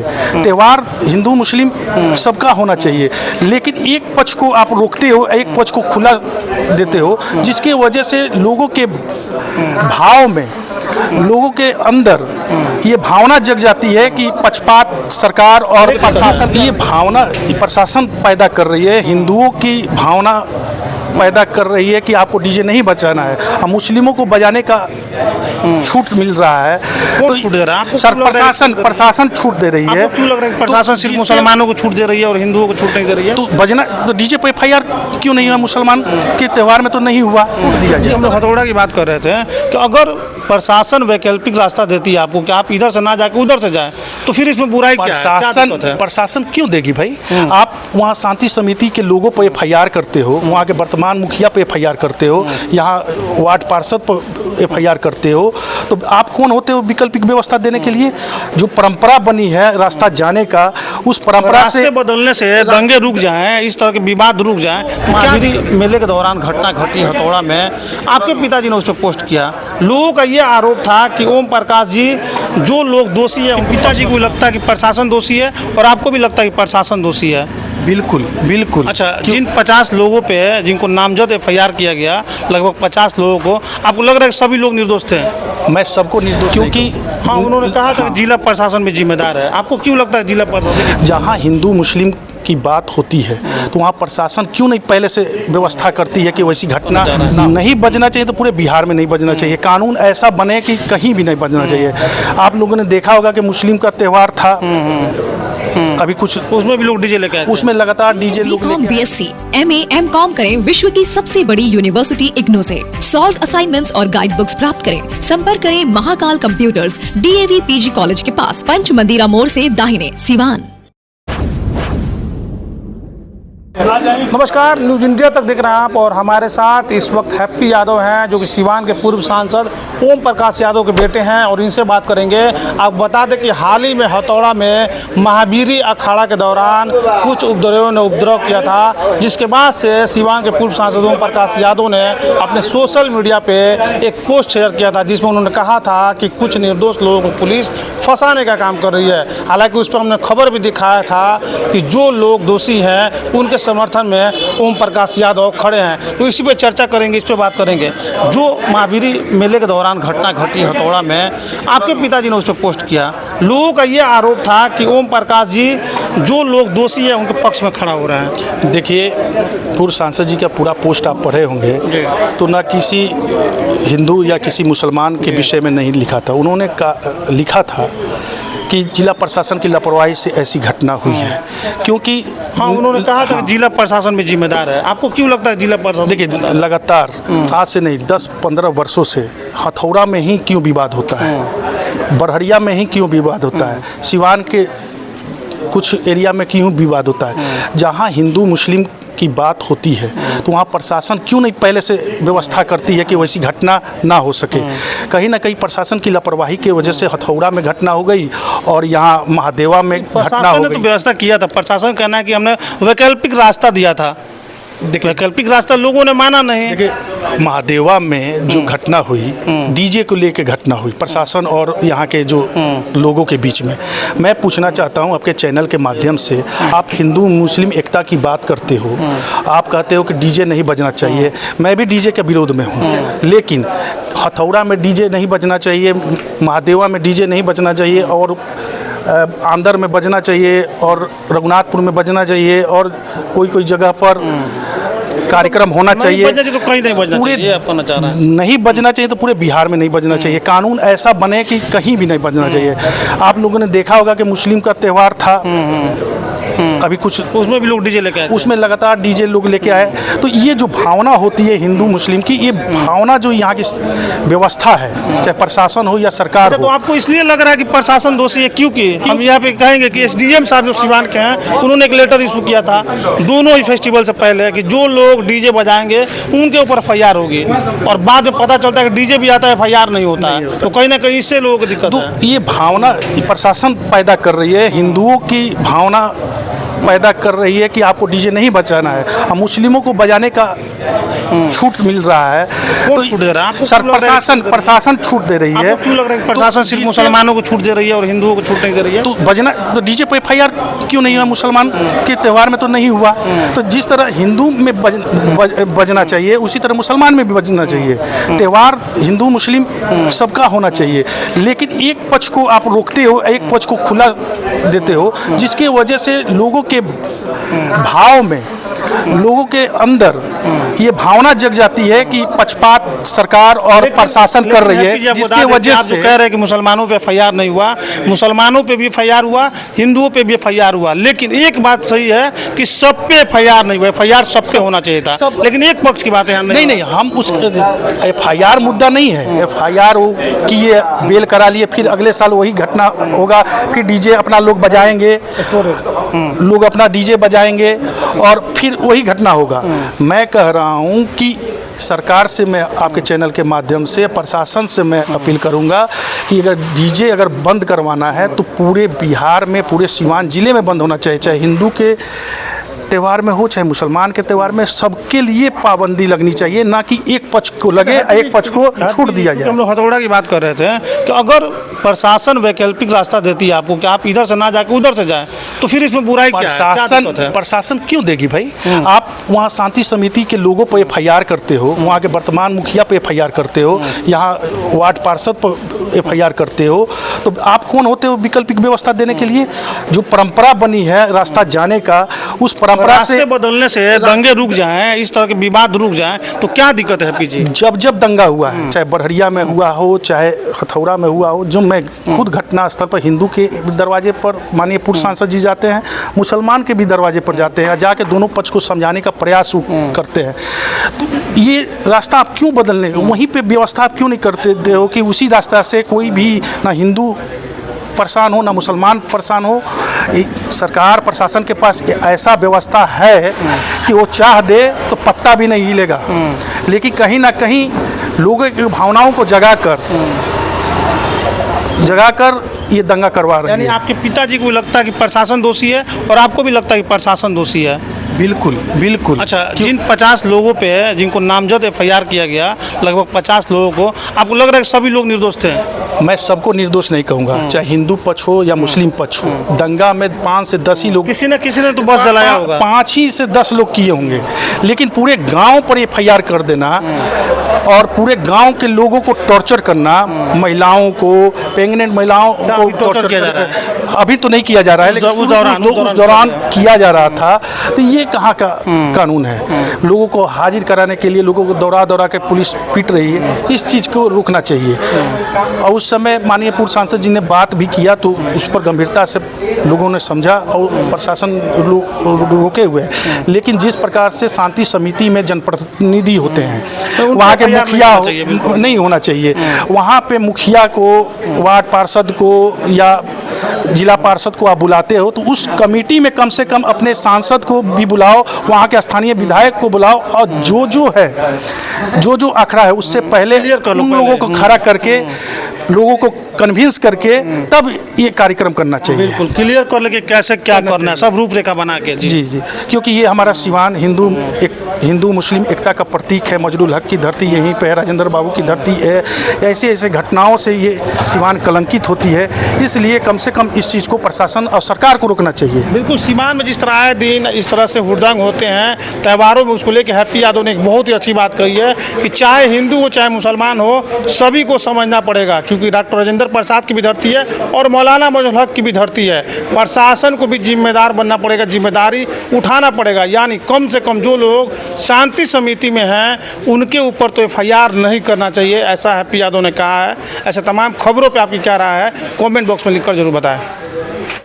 चाहिए, त्यौहार हिंदू मुस्लिम सबका होना चाहिए, लेकिन एक पक्ष को आप रोकते हो, एक पक्ष को खुला देते हो, जिसके वजह से लोगों के भाव में, लोगों के अंदर ये भावना जग जाती है कि पक्षपात सरकार और प्रशासन, ये भावना प्रशासन पैदा कर रही है, हिंदुओं की भावना पैदा कर रही है कि आपको डीजे नहीं बजाना है, और मुस्लिमों को बजाने का छूट मिल रहा है। तो छूट दे रहा है सर, प्रशासन छूट दे रही है। क्यों लग रहा है प्रशासन सिर्फ मुसलमानों को छूट दे रही है और हिंदुओं को छूट नहीं दे रही है? तो बजना, तो डीजे पे FIR क्यों नहीं हुआ? मुसलमान के त्यौहार में तो नहीं हुआ, छूट दिया जी। हम लोग हथौड़ा की बात कर रहे थे कि अगर प्रशासन वैकल्पिक रास्ता देती है आपको कि आप इधर से ना जाके उधर से जाए, तो फिर इसमें बुराई क्या है? प्रशासन क्यों देगी भाई? आप वहाँ शांति समिति के लोगों पर FIR करते हो, वहाँ के वर्तमान मुखिया पे FIR करते हो, यहाँ वार्ड पार्षद पर FIR करते हो, तो आप कौन होते हो विकल्पिक व्यवस्था देने के लिए? जो परंपरा बनी है रास्ता जाने का, उस परंपरा से बदलने से दंगे रुक जाएं, इस तरह के विवाद रुक जाएं। महावीरी मेले के दौरान घटना घटी हथौड़ा में, आपके पिताजी ने उस पर पोस्ट किया, लोगों का ये आरोप था कि ओम प्रकाश जी जो लोग दोषी है, पिताजी को लगता है कि प्रशासन दोषी है और आपको भी लगता है कि प्रशासन दोषी है। बिल्कुल बिल्कुल। अच्छा, जिन 50 लोगों पे जिनको नामजद FIR किया गया, लगभग 50 लोगों को, आपको लग रहा है कि सभी लोग निर्दोष थे? मैं सबको निर्दोष, क्योंकि हाँ, उन्होंने कहा था कि जिला प्रशासन भी जिम्मेदार है। आपको क्यों लगता है जिला प्रशासन? जहाँ हिंदू मुस्लिम की बात होती है तो वहाँ प्रशासन क्यों नहीं पहले से व्यवस्था करती है कि वैसी घटना नहीं बजना चाहिए? तो पूरे बिहार में नहीं बजना चाहिए, कानून ऐसा बने कि कहीं भी नहीं बजना चाहिए। आप लोगों ने देखा होगा कि मुस्लिम का त्यौहार था, अभी कुछ उसमें भी लोग डीजे लेके आए थे, उसमें लगातार डीजे लोग BSc, MA, M.Com करें विश्व की सबसे बड़ी यूनिवर्सिटी इग्नू से। सॉल्व असाइनमेंट्स और गाइड बुक्स प्राप्त करें। संपर्क करें Mahakal computers, DAV PG college के पास, पंच मंदिरा मोड़ से दाहिने, सिवान। नमस्कार, न्यूज़ इंडिया तक देख रहे हैं आप, और हमारे साथ इस वक्त हैप्पी यादव हैं जो कि सिवान के पूर्व सांसद ओम प्रकाश यादव के बेटे हैं, और इनसे बात करेंगे। आप बता दें कि हाल ही में हथौड़ा में महावीरी अखाड़ा के दौरान कुछ उपद्रवियों ने उपद्रव किया था, जिसके बाद से सिवान के पूर्व सांसद ओम प्रकाश यादव ने अपने सोशल मीडिया पे एक पोस्ट शेयर किया था, जिसमें उन्होंने कहा था कि कुछ निर्दोष लोगों को पुलिस फंसाने का काम कर रही है। हालांकि उस पर हमने खबर भी दिखाया था कि जो लोग दोषी हैं उनके समर्थन में ओम प्रकाश यादव खड़े हैं। तो इसी पे चर्चा करेंगे, इस पे बात करेंगे। जो महावीरी मेले के दौरान घटना घटी हथौड़ा में, आपके पिताजी ने उस पर पोस्ट किया, लोगों का ये आरोप था कि ओम प्रकाश जी जो लोग दोषी है उनके पक्ष में खड़ा हो रहे हैं। देखिए, पूर्व सांसद जी का पूरा पोस्ट आप पढ़े होंगे, तो ना किसी हिंदू या किसी मुसलमान के विषय में नहीं लिखा था। उन्होंने लिखा था कि जिला प्रशासन की लापरवाही से ऐसी घटना हुई है, क्योंकि हाँ, उन्होंने कहा था कि जिला प्रशासन भी जिम्मेदार है। आपको क्यों लगता है जिला प्रशासन? देखिए, लगातार आज से नहीं 10-15 वर्षों से हथौड़ा में ही क्यों विवाद होता है, बरहरिया में ही क्यों विवाद होता है, सिवान के कुछ एरिया में क्यों विवाद होता है। जहाँ हिंदू मुस्लिम की बात होती है तो वहाँ प्रशासन क्यों नहीं पहले से व्यवस्था करती है कि वैसी घटना ना हो सके। कहीं ना कहीं प्रशासन की लापरवाही की वजह से हथौड़ा में घटना हो गई और यहाँ महादेवा में घटना हो गई। तो व्यवस्था किया था, प्रशासन कहना है कि हमने वैकल्पिक रास्ता दिया था। देखिए, वैकल्पिक रास्ता लोगों ने माना नहीं। देखिए, महादेवा में जो घटना हुई, डीजे को लेके घटना हुई प्रशासन और यहाँ के जो लोगों के बीच में। मैं पूछना चाहता हूँ आपके चैनल के माध्यम से, आप हिंदू मुस्लिम एकता की बात करते हो, आप कहते हो कि डीजे नहीं बजना चाहिए। मैं भी डीजे के विरोध में हूँ, लेकिन हथौड़ा में डीजे नहीं बजना चाहिए, महादेवा में डीजे नहीं बजना चाहिए, और आंदर में बजना चाहिए, और रघुनाथपुर में बजना चाहिए, और कोई जगह पर कार्यक्रम होना चाहिए। तो कहीं नहीं बजना चाहिए, आप कहना चाह रहे हैं? नहीं बजना चाहिए तो पूरे बिहार में नहीं बजना चाहिए, कानून ऐसा बने कि कहीं भी नहीं बजना चाहिए। आप लोगों ने देखा होगा कि मुस्लिम का त्यौहार था, अभी कुछ उसमें भी लोग डीजे लेके आए थे, उसमें लगातार डीजे लोग लेके आए। तो ये जो भावना होती है हिंदू मुस्लिम की, ये भावना जो यहाँ की व्यवस्था है, चाहे प्रशासन हो या सरकार हो। तो आपको इसलिए लग रहा है कि प्रशासन दोषी है? क्योंकि हम यहाँ पे कहेंगे कि SDM साहब जो सिवान के हैं, उन्होंने एक लेटर इशू किया था दोनों ही फेस्टिवल से पहले कि जो लोग डीजे बजाएंगे उनके ऊपर FIR होगी, और बाद में पता चलता है कि डीजे भी आता है, FIR नहीं होता है। तो कहीं ना कहीं इससे लोगों को दिक्कत है। ये भावना प्रशासन पैदा कर रही है, हिंदुओं की भावना पैदा कर रही है कि आपको डीजे नहीं बजाना है, और मुस्लिमों को बजाने का छूट मिल रहा है। तो छूट दे रहा है आपको? सर प्रशासन छूट दे रही है। आपको क्यों लग रहा है कि प्रशासन सिर्फ मुसलमानों को छूट दे रही है और हिंदुओं को छूट नहीं दे रही है? तो बजना तो डीजे पे FIR क्यों नहीं हुआ? मुसलमान के त्यौहार में तो नहीं हुआ। तो जिस तरह हिंदू में बजना चाहिए उसी तरह मुसलमान में भी बजना चाहिए। त्यौहार हिंदू मुस्लिम सबका होना चाहिए, लेकिन एक पक्ष को आप रोकते हो, एक पक्ष को खुला देते हो, जिसके वजह से लोगों के भाव में, लोगों के अंदर ये भावना जग जाती है कि पक्षपात सरकार और प्रशासन कर रही है, जिसके वजह से कह रहे हैं कि मुसलमानों पे FIR नहीं हुआ, मुसलमानों पे भी FIR हुआ, हिंदुओं पे भी FIR हुआ, लेकिन एक बात सही है कि सब पे FIR नहीं हुआ। FIR सब पे होना चाहिए था, लेकिन एक पक्ष की बात है नहीं, हम उस FIR मुद्दा नहीं है। FIR कि ये बेल करा लिए, फिर अगले साल वही घटना होगा, फिर डीजे अपना लोग बजाएंगे, लोग अपना डीजे बजाएंगे और फिर वही घटना होगा। मैं कह रहा हूं कि सरकार से, मैं आपके चैनल के माध्यम से, प्रशासन से मैं अपील करूंगा कि अगर डीजे अगर बंद करवाना है तो पूरे बिहार में, पूरे सीवान जिले में बंद होना चाहिए, चाहे हिंदू के त्यौहार में हो चाहे मुसलमान के त्यौहार में, सबके लिए पाबंदी लगनी चाहिए, ना कि एक पक्ष को लगे, एक पक्ष को छूट दिया जाए। हम लोग हथौड़ा की बात कर रहे थे कि अगर प्रशासन वैकल्पिक रास्ता देती है आपको कि आप इधर से ना जाके उधर से जाएं, तो फिर इसमें बुराई क्या है? प्रशासन क्यों देगी भाई? आप वहाँ शांति समिति के लोगों पर FIR करते हो, वहाँ के वर्तमान मुखिया पे FIR करते हो, यहाँ वार्ड पार्षद पर FIR करते हो, तो आप कौन होते हो वैकल्पिक व्यवस्था देने के लिए? जो परंपरा बनी है रास्ता जाने का, उस परंपरा से बदलने से दंगे रुक जाएं, इस तरह के विवाद रुक जाएं, तो क्या दिक्कत है पीजी? जब दंगा हुआ है, चाहे बड़हरिया में हुआ हो, चाहे हथौड़ा में हुआ हो, जो मैं खुद घटना स्थल पर हिंदू के दरवाजे पर माननीय पूर्व सांसद जी जाते हैं, मुसलमान के भी दरवाजे पर जाते हैं, जाके दोनों पक्ष को समझाने का प्रयास करते हैं। तो ये रास्ता आप क्यों बदलने, वहीं पे व्यवस्था आप क्यों नहीं करते हो कि उसी रास्ता से कोई भी ना हिंदू परेशान हो ना मुसलमान परेशान हो? सरकार प्रशासन के पास ऐसा व्यवस्था है कि वो चाह दे तो पत्ता भी नहीं हिलेगा, लेकिन कहीं ना कहीं लोगों की भावनाओं को जगाकर ये दंगा करवा रहे हैं। यानी आपके पिताजी को लगता है कि प्रशासन दोषी है और आपको भी लगता है कि प्रशासन दोषी है? बिल्कुल। अच्छा, जिन 50 लोगों पे जिनको नामजद FIR किया गया, लगभग 50 लोगों को, आपको लग रहा है कि सभी लोग निर्दोष थे? मैं सबको निर्दोष नहीं कहूँगा, चाहे हिंदू पक्ष हो या मुस्लिम पक्ष हो। दंगा में 5 से 10 ही लोग, किसी ने तो बस जलाया होगा, 5 ही से 10 लोग किए होंगे, लेकिन पूरे गांव पर FIR कर देना और पूरे गांव के लोगों को टॉर्चर करना, महिलाओं को, प्रेग्नेंट महिलाओं को टॉर्चर किया जा रहा है। अभी तो नहीं किया जा रहा है, लेकिन उस दौरान किया जा रहा था। तो ये कहाँ का कानून है? लोगों को हाजिर कराने के लिए लोगों को दौड़ा के पुलिस पीट रही है, इस चीज़ को रोकना चाहिए। और उस समय माननीय पूर्व सांसद जी ने बात भी किया, तो उस पर गंभीरता से लोगों ने समझा और प्रशासन रोके हुए है। लेकिन जिस प्रकार से शांति समिति में जनप्रतिनिधि होते हैं, वहाँ के मुखिया नहीं होना चाहिए, वहाँ पे मुखिया को, वार्ड पार्षद को या जिला पार्षद को आप बुलाते हो तो उस कमेटी में कम से कम अपने सांसद को भी बुलाओ, वहाँ के स्थानीय विधायक को बुलाओ, और जो आंकड़ा है उससे पहले उन लोगों को खड़ा करके, लोगों को कन्विंस करके तब ये कार्यक्रम करना चाहिए। बिल्कुल क्लियर कर लेके कैसे क्या करना है, सब रूपरेखा बना के। जी, क्योंकि ये हमारा सिवान हिंदू मुस्लिम एकता का प्रतीक है। मजरूल हक की धरती यहीं पे है, राजेंद्र बाबू की धरती है। ऐसे घटनाओं से ये सिवान कलंकित होती है, इसलिए कम से कम इस चीज़ को प्रशासन और सरकार को रोकना चाहिए। बिल्कुल, सिवान में जिस तरह आए दिन इस तरह से हुड़दंग होते हैं त्योहारों में, उसको लेकर हैप्पी यादव ने एक बहुत ही अच्छी बात कही है कि चाहे हिंदू हो चाहे मुसलमान हो, सभी को समझना पड़ेगा, क्योंकि डॉक्टर राजेंद्र प्रसाद की भी धरती है और मौलाना मजरूल हक की भी धरती है। प्रशासन को भी जिम्मेदार बनना पड़ेगा, जिम्मेदारी उठाना पड़ेगा। यानी कम से कम जो लोग शांति समिति में हैं उनके ऊपर तो FIR नहीं करना चाहिए, ऐसा हैप्पी यादव ने कहा है। ऐसे तमाम खबरों पे आपकी क्या राय है, कमेंट बॉक्स में लिखकर जरूर बताएं।